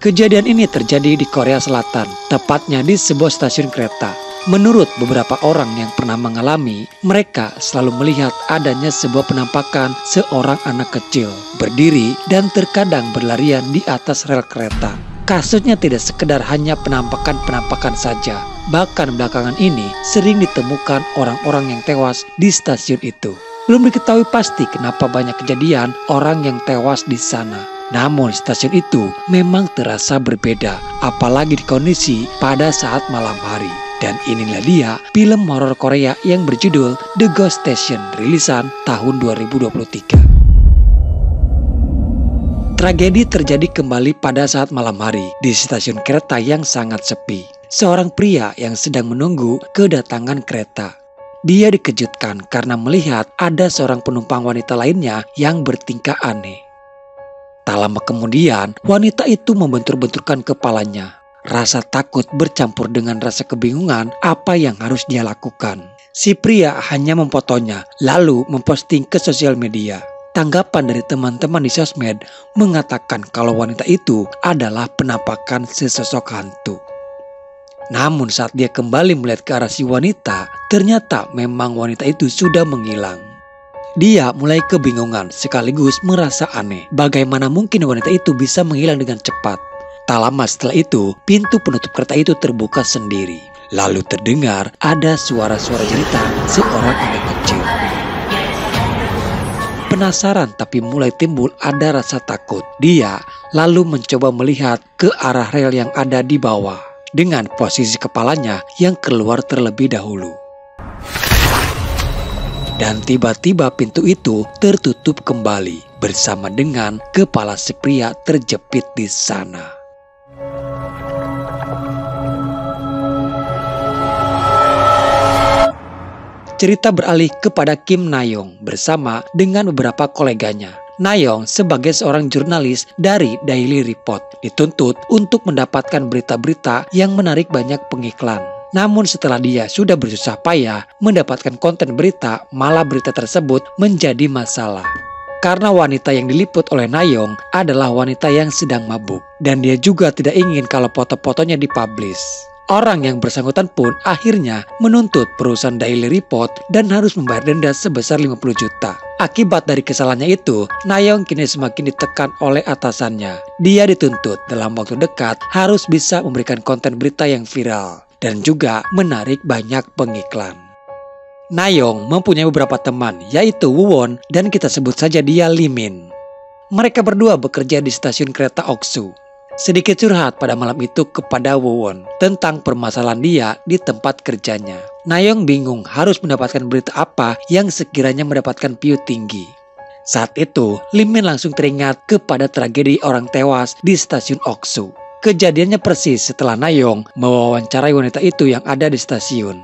Kejadian ini terjadi di Korea Selatan, tepatnya di sebuah stasiun kereta. Menurut beberapa orang yang pernah mengalami, mereka selalu melihat adanya sebuah penampakan seorang anak kecil berdiri dan terkadang berlarian di atas rel kereta. Kasusnya tidak sekedar hanya penampakan-penampakan saja. Bahkan belakangan ini sering ditemukan orang-orang yang tewas di stasiun itu. Belum diketahui pasti kenapa banyak kejadian orang yang tewas di sana. Namun stasiun itu memang terasa berbeda, apalagi di kondisi pada saat malam hari. Dan inilah dia film horor Korea yang berjudul The Ghost Station, rilisan tahun 2023. Tragedi terjadi kembali pada saat malam hari di stasiun kereta yang sangat sepi. Seorang pria yang sedang menunggu kedatangan kereta. Dia dikejutkan karena melihat ada seorang penumpang wanita lainnya yang bertingkah aneh. Tak lama kemudian, wanita itu membentur-benturkan kepalanya. Rasa takut bercampur dengan rasa kebingungan apa yang harus dia lakukan. Si pria hanya memfotonya, lalu memposting ke sosial media. Tanggapan dari teman-teman di sosmed mengatakan kalau wanita itu adalah penampakan sesosok hantu. Namun saat dia kembali melihat ke arah si wanita, ternyata memang wanita itu sudah menghilang. Dia mulai kebingungan sekaligus merasa aneh. Bagaimana mungkin wanita itu bisa menghilang dengan cepat? Tak lama setelah itu, pintu penutup kereta itu terbuka sendiri. Lalu terdengar ada suara-suara jeritan seorang anak kecil. Penasaran tapi mulai timbul ada rasa takut. Dia lalu mencoba melihat ke arah rel yang ada di bawah. Dengan posisi kepalanya yang keluar terlebih dahulu. Dan tiba-tiba pintu itu tertutup kembali bersama dengan kepala si pria terjepit di sana. Cerita beralih kepada Kim Na-young bersama dengan beberapa koleganya. Na-young sebagai seorang jurnalis dari Daily Report dituntut untuk mendapatkan berita-berita yang menarik banyak pengiklan. Namun setelah dia sudah bersusah payah mendapatkan konten berita, malah berita tersebut menjadi masalah. Karena wanita yang diliput oleh Na-young adalah wanita yang sedang mabuk. Dan dia juga tidak ingin kalau foto-fotonya dipublish. Orang yang bersangkutan pun akhirnya menuntut perusahaan Daily Report dan harus membayar denda sebesar 50 juta. Akibat dari kesalahannya itu, Na-young kini semakin ditekan oleh atasannya. Dia dituntut dalam waktu dekat harus bisa memberikan konten berita yang viral dan juga menarik banyak pengiklan. Na-young mempunyai beberapa teman, yaitu Woo-won dan kita sebut saja dia Lee Min. Mereka berdua bekerja di stasiun kereta Oksu. Sedikit curhat pada malam itu kepada Woo-won tentang permasalahan dia di tempat kerjanya. Na-young bingung harus mendapatkan berita apa yang sekiranya mendapatkan view tinggi. Saat itu, Lee Min langsung teringat kepada tragedi orang tewas di stasiun Oksu. Kejadiannya persis setelah Na-young mewawancarai wanita itu yang ada di stasiun.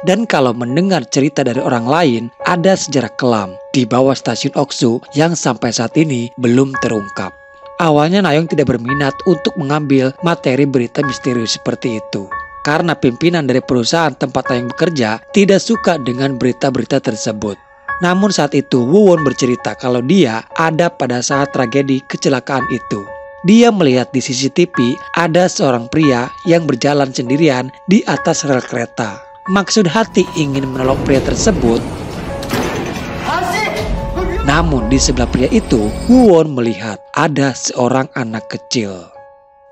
Dan kalau mendengar cerita dari orang lain, ada sejarah kelam di bawah stasiun Oksu yang sampai saat ini belum terungkap. Awalnya Na-young tidak berminat untuk mengambil materi berita misterius seperti itu. Karena pimpinan dari perusahaan tempat Na-young bekerja tidak suka dengan berita-berita tersebut. Namun saat itu Woo-won bercerita kalau dia ada pada saat tragedi kecelakaan itu. Dia melihat di CCTV ada seorang pria yang berjalan sendirian di atas rel kereta. Maksud hati ingin menolong pria tersebut. Namun di sebelah pria itu, Woo-won melihat ada seorang anak kecil.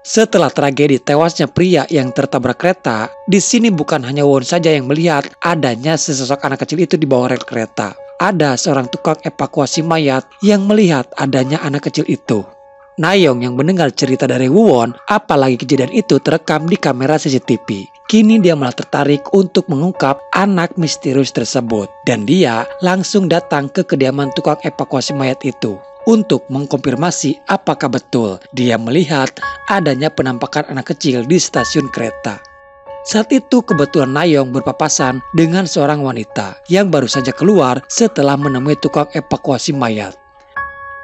Setelah tragedi tewasnya pria yang tertabrak kereta, di sini bukan hanya Woo-won saja yang melihat adanya sesosok anak kecil itu di bawah rel kereta. Ada seorang tukang evakuasi mayat yang melihat adanya anak kecil itu. Na-young yang mendengar cerita dari Woo-won, apalagi kejadian itu terekam di kamera CCTV. Kini dia malah tertarik untuk mengungkap anak misterius tersebut. Dan dia langsung datang ke kediaman tukang evakuasi mayat itu untuk mengkonfirmasi apakah betul dia melihat adanya penampakan anak kecil di stasiun kereta. Saat itu kebetulan Na-young berpapasan dengan seorang wanita yang baru saja keluar setelah menemui tukang evakuasi mayat.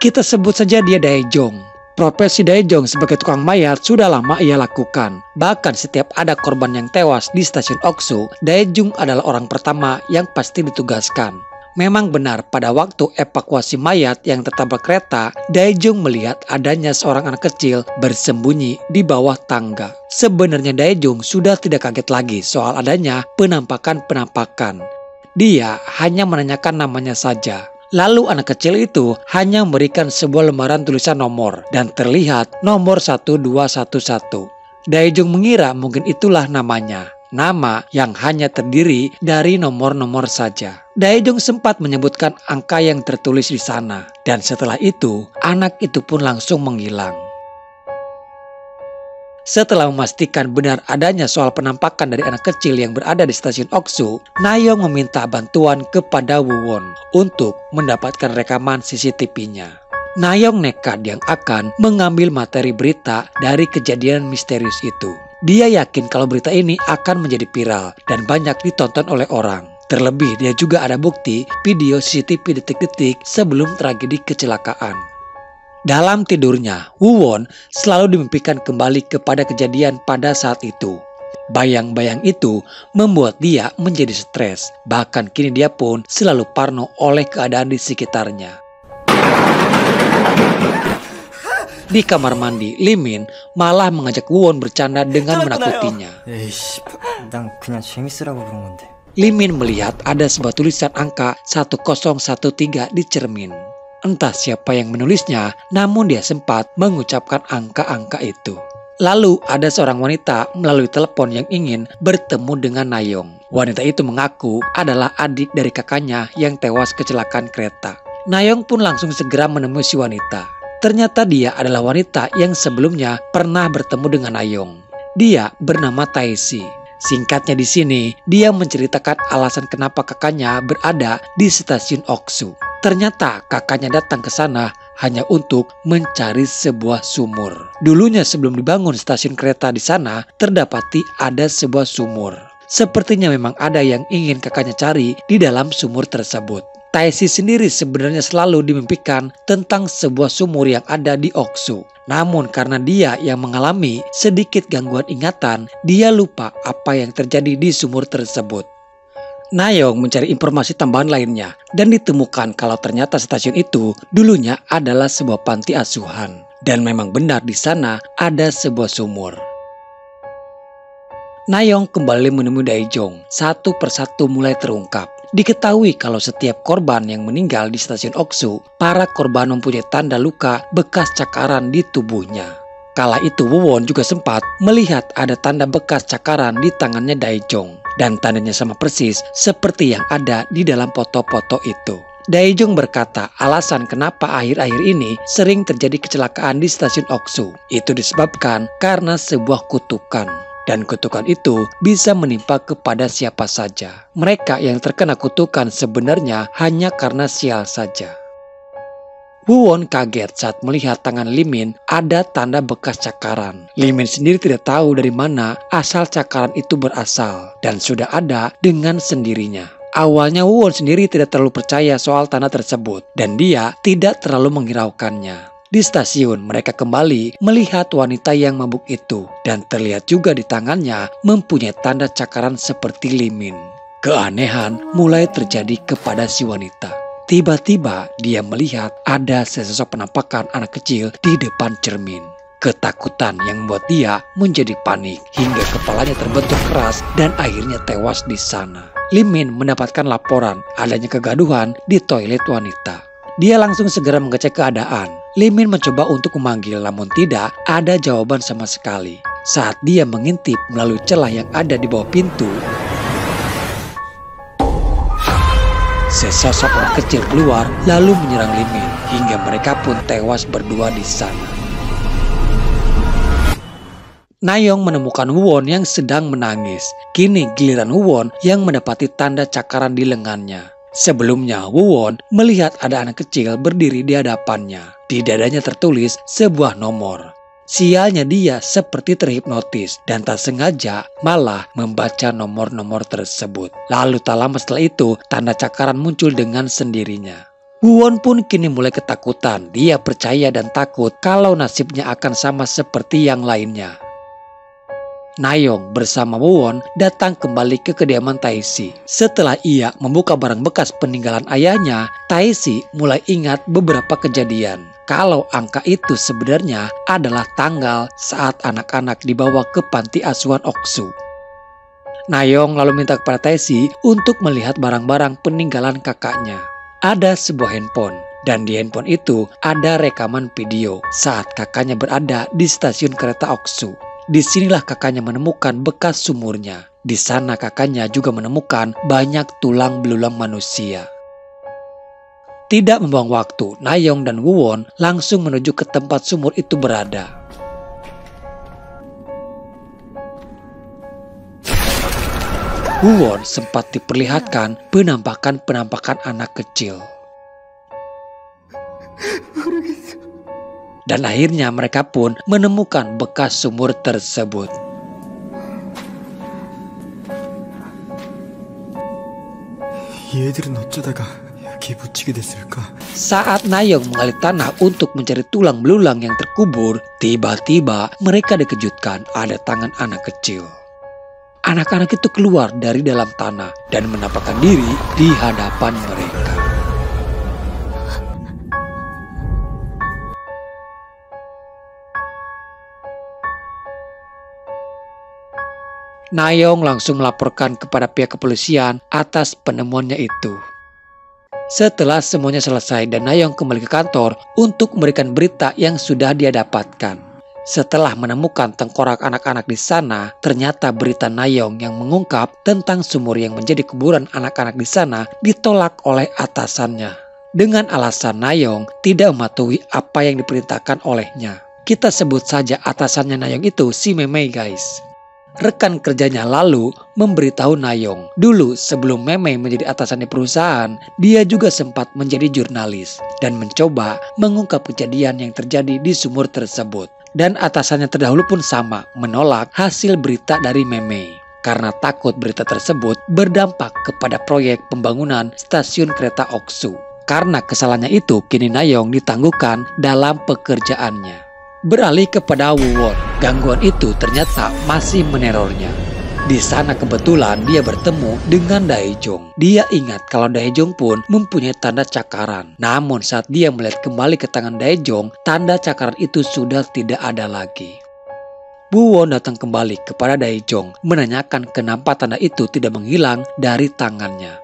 Kita sebut saja dia Dae-jong. Profesi Dae-jong sebagai tukang mayat sudah lama ia lakukan. Bahkan setiap ada korban yang tewas di stasiun Oksu, Dae-jong adalah orang pertama yang pasti ditugaskan. Memang benar pada waktu evakuasi mayat yang tertabrak kereta, Daejong melihat adanya seorang anak kecil bersembunyi di bawah tangga. Sebenarnya Daejong sudah tidak kaget lagi soal adanya penampakan-penampakan. Dia hanya menanyakan namanya saja. Lalu anak kecil itu hanya memberikan sebuah lembaran tulisan nomor dan terlihat nomor 1211. Daejong mengira mungkin itulah namanya. Nama yang hanya terdiri dari nomor-nomor saja. Daejong sempat menyebutkan angka yang tertulis di sana. Dan setelah itu, anak itu pun langsung menghilang. Setelah memastikan benar adanya soal penampakan dari anak kecil yang berada di stasiun Oksu, Nayong meminta bantuan kepada Woo-won untuk mendapatkan rekaman CCTV-nya. Nayong nekat yang akan mengambil materi berita dari kejadian misterius itu. Dia yakin kalau berita ini akan menjadi viral dan banyak ditonton oleh orang. Terlebih dia juga ada bukti video CCTV detik-detik sebelum tragedi kecelakaan. Dalam tidurnya, Woo-won selalu dimimpikan kembali kepada kejadian pada saat itu. Bayang-bayang itu membuat dia menjadi stres. Bahkan kini dia pun selalu parno oleh keadaan di sekitarnya. Di kamar mandi, Lee Min malah mengajak Woo-won bercanda dengan menakutinya. Lee Min melihat ada sebuah tulisan angka 1013 di cermin. Entah siapa yang menulisnya, namun dia sempat mengucapkan angka-angka itu. Lalu ada seorang wanita melalui telepon yang ingin bertemu dengan Nayong. Wanita itu mengaku adalah adik dari kakaknya yang tewas kecelakaan kereta. Nayong pun langsung segera menemui si wanita. Ternyata dia adalah wanita yang sebelumnya pernah bertemu dengan Nayong. Dia bernama Taeshi. Singkatnya di sini, dia menceritakan alasan kenapa kakaknya berada di stasiun Oksu. Ternyata kakaknya datang ke sana hanya untuk mencari sebuah sumur. Dulunya sebelum dibangun stasiun kereta di sana, terdapati ada sebuah sumur. Sepertinya memang ada yang ingin kakaknya cari di dalam sumur tersebut. Taeshi sendiri sebenarnya selalu dimimpikan tentang sebuah sumur yang ada di Oksu. Namun karena dia yang mengalami sedikit gangguan ingatan, dia lupa apa yang terjadi di sumur tersebut. Nayong mencari informasi tambahan lainnya dan ditemukan kalau ternyata stasiun itu dulunya adalah sebuah panti asuhan. Dan memang benar di sana ada sebuah sumur. Nayong kembali menemui Daejong. Satu persatu mulai terungkap. Diketahui kalau setiap korban yang meninggal di stasiun Oksu, para korban mempunyai tanda luka bekas cakaran di tubuhnya. Kala itu Woo-won juga sempat melihat ada tanda bekas cakaran di tangannya Daejong. Dan tandanya sama persis seperti yang ada di dalam foto-foto itu. Daejong berkata alasan kenapa akhir-akhir ini sering terjadi kecelakaan di stasiun Oksu. Itu disebabkan karena sebuah kutukan. Dan kutukan itu bisa menimpa kepada siapa saja. Mereka yang terkena kutukan sebenarnya hanya karena sial saja. Woo-won kaget saat melihat tangan Lee Min ada tanda bekas cakaran. Lee Min sendiri tidak tahu dari mana asal cakaran itu berasal dan sudah ada dengan sendirinya. Awalnya Woo-won sendiri tidak terlalu percaya soal tanda tersebut dan dia tidak terlalu menghiraukannya. Di stasiun mereka kembali melihat wanita yang mabuk itu dan terlihat juga di tangannya mempunyai tanda cakaran seperti Lee Min. Keanehan mulai terjadi kepada si wanita. Tiba-tiba dia melihat ada sesosok penampakan anak kecil di depan cermin. Ketakutan yang membuat dia menjadi panik hingga kepalanya terbentur keras dan akhirnya tewas di sana. Lee Min mendapatkan laporan adanya kegaduhan di toilet wanita. Dia langsung segera mengecek keadaan. Lee Min mencoba untuk memanggil namun tidak ada jawaban sama sekali. Saat dia mengintip melalui celah yang ada di bawah pintu, sesosok orang kecil keluar lalu menyerang Lee Min hingga mereka pun tewas berdua di sana. Nayong menemukan Woo-won yang sedang menangis. Kini giliran Woo-won yang mendapati tanda cakaran di lengannya. Sebelumnya Woo-won melihat ada anak kecil berdiri di hadapannya. Di dadanya tertulis sebuah nomor. Sialnya dia seperti terhipnotis dan tak sengaja malah membaca nomor-nomor tersebut. Lalu tak lama setelah itu tanda cakaran muncul dengan sendirinya. Woo-won pun kini mulai ketakutan. Dia percaya dan takut kalau nasibnya akan sama seperti yang lainnya. Nayong bersama Woo-won datang kembali ke kediaman Tae-si. Setelah ia membuka barang bekas peninggalan ayahnya, Tae-si mulai ingat beberapa kejadian. Kalau angka itu sebenarnya adalah tanggal saat anak-anak dibawa ke panti asuhan Oksu. Nayong lalu minta kepada Tae-si untuk melihat barang-barang peninggalan kakaknya. Ada sebuah handphone, dan di handphone itu ada rekaman video saat kakaknya berada di stasiun kereta Oksu. Disinilah kakaknya menemukan bekas sumurnya. Di sana kakaknya juga menemukan banyak tulang belulang manusia. Tidak membuang waktu, Nayong dan Woo-won langsung menuju ke tempat sumur itu berada. Woo-won sempat diperlihatkan penampakan anak kecil. Dan akhirnya mereka pun menemukan bekas sumur tersebut. Saat Nayong menggali tanah untuk mencari tulang belulang yang terkubur, tiba-tiba mereka dikejutkan ada tangan anak kecil. Anak-anak itu keluar dari dalam tanah dan menampakkan diri di hadapan mereka. Nayong langsung melaporkan kepada pihak kepolisian atas penemuannya itu. Setelah semuanya selesai dan Nayong kembali ke kantor untuk memberikan berita yang sudah dia dapatkan. Setelah menemukan tengkorak anak-anak di sana, ternyata berita Nayong yang mengungkap tentang sumur yang menjadi kuburan anak-anak di sana ditolak oleh atasannya. Dengan alasan Nayong tidak mematuhi apa yang diperintahkan olehnya. Kita sebut saja atasannya Nayong itu si Memei, guys. Rekan kerjanya lalu memberitahu Nayong, dulu sebelum Memei menjadi atasan di perusahaan, dia juga sempat menjadi jurnalis dan mencoba mengungkap kejadian yang terjadi di sumur tersebut. Dan atasannya terdahulu pun sama, menolak hasil berita dari Memei karena takut berita tersebut berdampak kepada proyek pembangunan stasiun kereta Oksu. Karena kesalahannya itu, kini Nayong ditangguhkan dalam pekerjaannya. Beralih kepada Woo-won, gangguan itu ternyata masih menerornya. Di sana kebetulan dia bertemu dengan Dae-jong. Dia ingat kalau Dae-jong pun mempunyai tanda cakaran. Namun saat dia melihat kembali ke tangan Dae-jong, tanda cakaran itu sudah tidak ada lagi. Woo-won datang kembali kepada Dae-jong, menanyakan kenapa tanda itu tidak menghilang dari tangannya.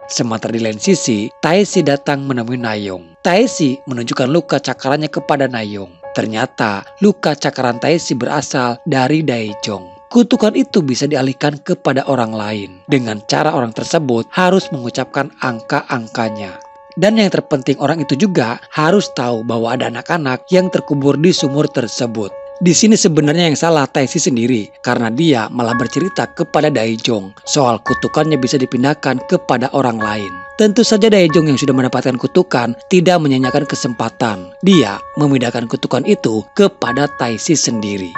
Sementara di lain sisi, Tae-si datang menemui Nayong. Tae-si menunjukkan luka cakarannya kepada Nayong. Ternyata luka cakaran Tae-si berasal dari Dae-jong. Kutukan itu bisa dialihkan kepada orang lain dengan cara orang tersebut harus mengucapkan angka-angkanya. Dan yang terpenting orang itu juga harus tahu bahwa ada anak-anak yang terkubur di sumur tersebut. Di sini sebenarnya yang salah Tae-si sendiri karena dia malah bercerita kepada Dae-jong soal kutukannya bisa dipindahkan kepada orang lain. Tentu saja Dae-jong yang sudah mendapatkan kutukan tidak menyanyiakan kesempatan. Dia memindahkan kutukan itu kepada Tae-si sendiri.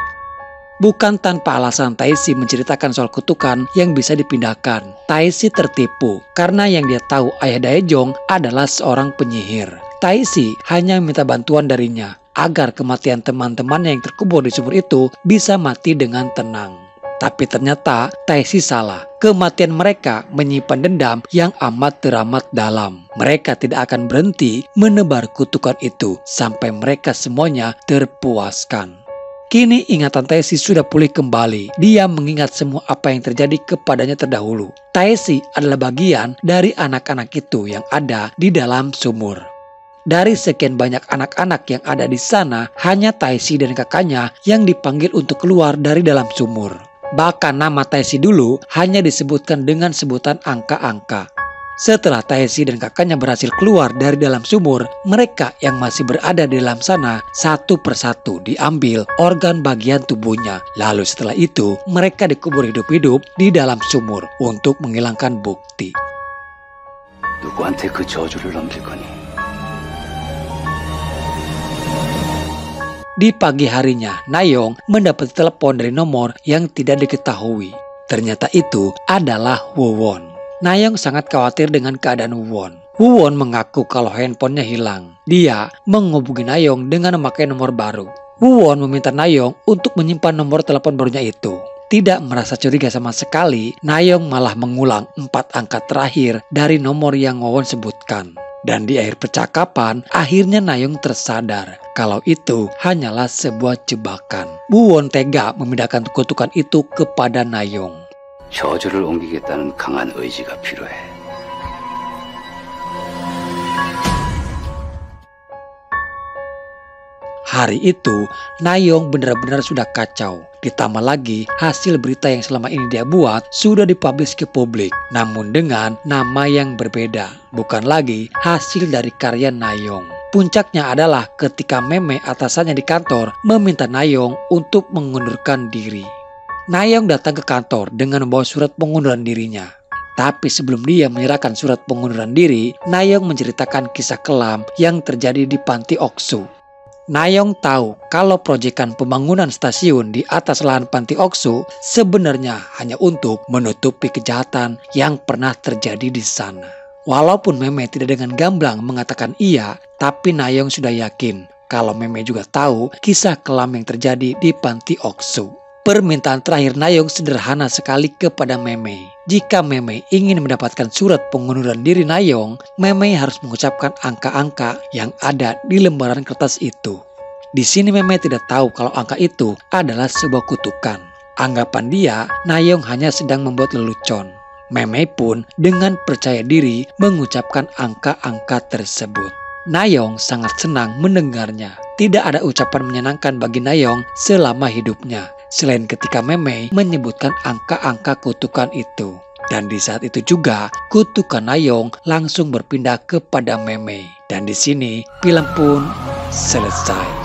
Bukan tanpa alasan Tae-si menceritakan soal kutukan yang bisa dipindahkan. Tae-si tertipu karena yang dia tahu ayah Dae-jong adalah seorang penyihir. Tae-si hanya meminta bantuan darinya agar kematian teman-temannya yang terkubur di sumur itu bisa mati dengan tenang. Tapi ternyata Tae-si salah. Kematian mereka menyimpan dendam yang amat teramat dalam. Mereka tidak akan berhenti menebar kutukan itu sampai mereka semuanya terpuaskan. Kini ingatan Tae-si sudah pulih kembali. Dia mengingat semua apa yang terjadi kepadanya terdahulu. Tae-si adalah bagian dari anak-anak itu yang ada di dalam sumur. Dari sekian banyak anak-anak yang ada di sana, hanya Tae-si dan kakaknya yang dipanggil untuk keluar dari dalam sumur. Bahkan nama Tae-si dulu hanya disebutkan dengan sebutan angka-angka. Setelah Tae-si dan kakaknya berhasil keluar dari dalam sumur, mereka yang masih berada di dalam sana satu persatu diambil organ bagian tubuhnya. Lalu setelah itu, mereka dikubur hidup-hidup di dalam sumur untuk menghilangkan bukti. 누구한테 그 저주를 넘길 거니? Di pagi harinya, Nayong mendapat telepon dari nomor yang tidak diketahui. Ternyata itu adalah Woo-won. Nayong sangat khawatir dengan keadaan Woo-won. Woo-won mengaku kalau handphonenya hilang. Dia menghubungi Nayong dengan memakai nomor baru. Woo-won meminta Nayong untuk menyimpan nomor telepon barunya itu. Tidak merasa curiga sama sekali, Nayong malah mengulang 4 angka terakhir dari nomor yang Wawon sebutkan. Dan di akhir percakapan, akhirnya Nayong tersadar kalau itu hanyalah sebuah jebakan. Buwon tega memindahkan kutukan itu kepada Nayong. 저주를 옮기겠다는 강한 의지가 필요해. Hari itu, Nayong benar-benar sudah kacau. Ditambah lagi, hasil berita yang selama ini dia buat sudah dipublish ke publik. Namun dengan nama yang berbeda. Bukan lagi hasil dari karya Nayong. Puncaknya adalah ketika Meme atasannya di kantor meminta Nayong untuk mengundurkan diri. Nayong datang ke kantor dengan membawa surat pengunduran dirinya. Tapi sebelum dia menyerahkan surat pengunduran diri, Nayong menceritakan kisah kelam yang terjadi di Panti Oksu. Nayong tahu kalau proyekan pembangunan stasiun di atas lahan Panti Oksu sebenarnya hanya untuk menutupi kejahatan yang pernah terjadi di sana. Walaupun Meme tidak dengan gamblang mengatakan iya, tapi Nayong sudah yakin kalau Meme juga tahu kisah kelam yang terjadi di Panti Oksu. Permintaan terakhir Nayong sederhana sekali kepada Meme. Jika Meme ingin mendapatkan surat pengunduran diri Nayong, Meme harus mengucapkan angka-angka yang ada di lembaran kertas itu. Di sini Meme tidak tahu kalau angka itu adalah sebuah kutukan. Anggapan dia, Nayong hanya sedang membuat lelucon. Meme pun dengan percaya diri mengucapkan angka-angka tersebut. Nayong sangat senang mendengarnya. Tidak ada ucapan menyenangkan bagi Nayong selama hidupnya, selain ketika Meme menyebutkan angka-angka kutukan itu. Dan di saat itu juga, kutukan Nayong langsung berpindah kepada Meme. Dan di sini, film pun selesai.